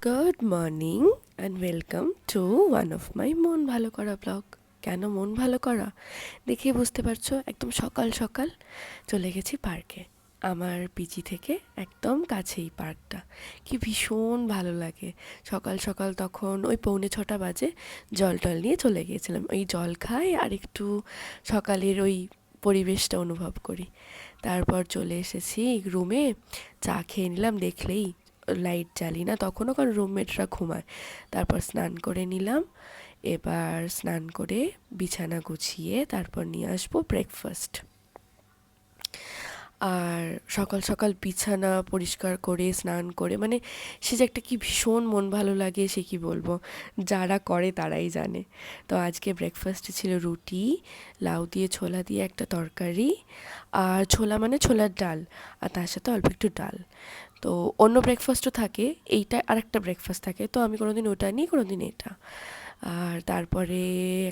Good morning and welcome to one of my মন ভালো করা ব্লগ। কেন মন ভালো করা দেখে বুঝতে পারছো, একদম সকাল সকাল চলে গেছি পার্কে। আমার পিজি থেকে একদম কাছেই পার্কটা, কি ভীষণ ভালো লাগে। সকাল সকাল তখন ওই 6:45 বাজে জল টল নিয়ে চলে গিয়েছিলাম, ওই জল খাই আর একটু সকালের ওই পরিবেশটা অনুভব করি। তারপর চলে এসেছি রুমে, চা খেয়ে নিলাম, দেখলেই লাইট জ্বালি না তখনও, কারণ রুমমেটরা ঘুমায়। তারপর স্নান করে নিলাম, এবার স্নান করে বিছানা গুছিয়ে তারপর নিয়ে আসবো ব্রেকফাস্ট। আর সকাল সকাল বিছানা পরিষ্কার করে স্নান করে, মানে সে যে একটা কি ভীষণ মন ভালো লাগে, সে কি বলবো, যারা করে তারাই জানে। তো আজকে ব্রেকফাস্টে ছিল রুটি, লাউ দিয়ে ছোলা দিয়ে একটা তরকারি, আর ছোলা মানে ছোলার ডাল, আর তার সাথে অল্প একটু ডাল। তো অন্য ব্রেকফাস্টও থাকে, এইটা আরেকটা ব্রেকফাস্ট থাকে, তো আমি কোনোদিন ওটা নিই, কোনোদিন এটা। আর তারপরে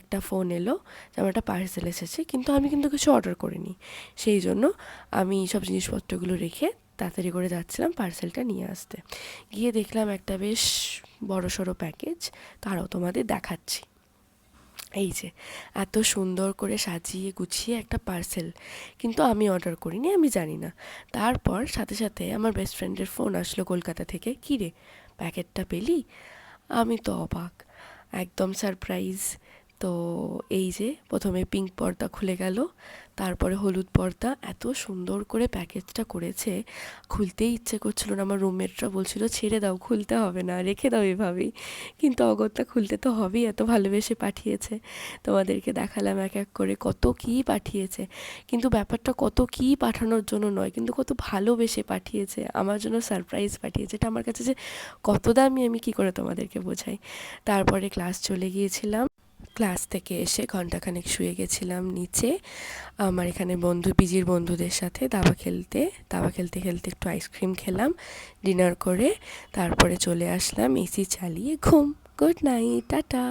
একটা ফোন এলো যে আমার একটা পার্সেল এসেছে, কিন্তু আমি কিন্তু কিছু অর্ডার করিনি, সেই জন্য আমি সব জিনিসপত্রগুলো রেখে তাড়াতাড়ি করে যাচ্ছিলাম পার্সেলটা নিয়ে আসতে। গিয়ে দেখলাম একটা বেশ বড়সড় প্যাকেজ, তারাও তোমাদের দেখাচ্ছি। এই যে এত সুন্দর করে সাজিয়ে গুছিয়ে একটা পার্সেল, কিন্তু আমি অর্ডার করিনি, আমি জানি না। তারপর সাথে সাথে আমার বেস্ট ফ্রেন্ডের ফোন আসলো কলকাতা থেকে, কী রে প্যাকেটটা পেলি? আমি তো অবাক, একদম সারপ্রাইজ। তো এই যে প্রথমে পিঙ্ক পর্দা খুলে গেল, তারপরে হলুদ পর্দা, এত সুন্দর করে প্যাকেজটা করেছে, খুলতেই ইচ্ছে করছিল না। আমার রুমমেটরা বলছিল ছেড়ে দাও, খুলতে হবে না, রেখে দাও এভাবেই, কিন্তু অগত্যা খুলতে তো হবেই, এত ভালোবেসে পাঠিয়েছে। তোমাদেরকে দেখালাম এক এক করে কত কী পাঠিয়েছে, কিন্তু ব্যাপারটা কত কী পাঠানোর জন্য নয়, কিন্তু কত ভালোবেসে পাঠিয়েছে, আমার জন্য সারপ্রাইজ পাঠিয়েছে। এটা আমার কাছে যে কত দামি আমি কী করে তোমাদেরকে বোঝাই। তারপরে ক্লাস চলে গিয়েছিলাম, ক্লাস থেকে এসে ঘন্টাখানেক শুয়ে গেছিলাম নিচে আমার এখানে পিজির বন্ধুদের সাথে দাবা খেলতে খেলতে একটু আইসক্রিম খেলাম, ডিনার করে তারপরে চলে আসলাম এসি চালিয়ে ঘুম। Good night, tata.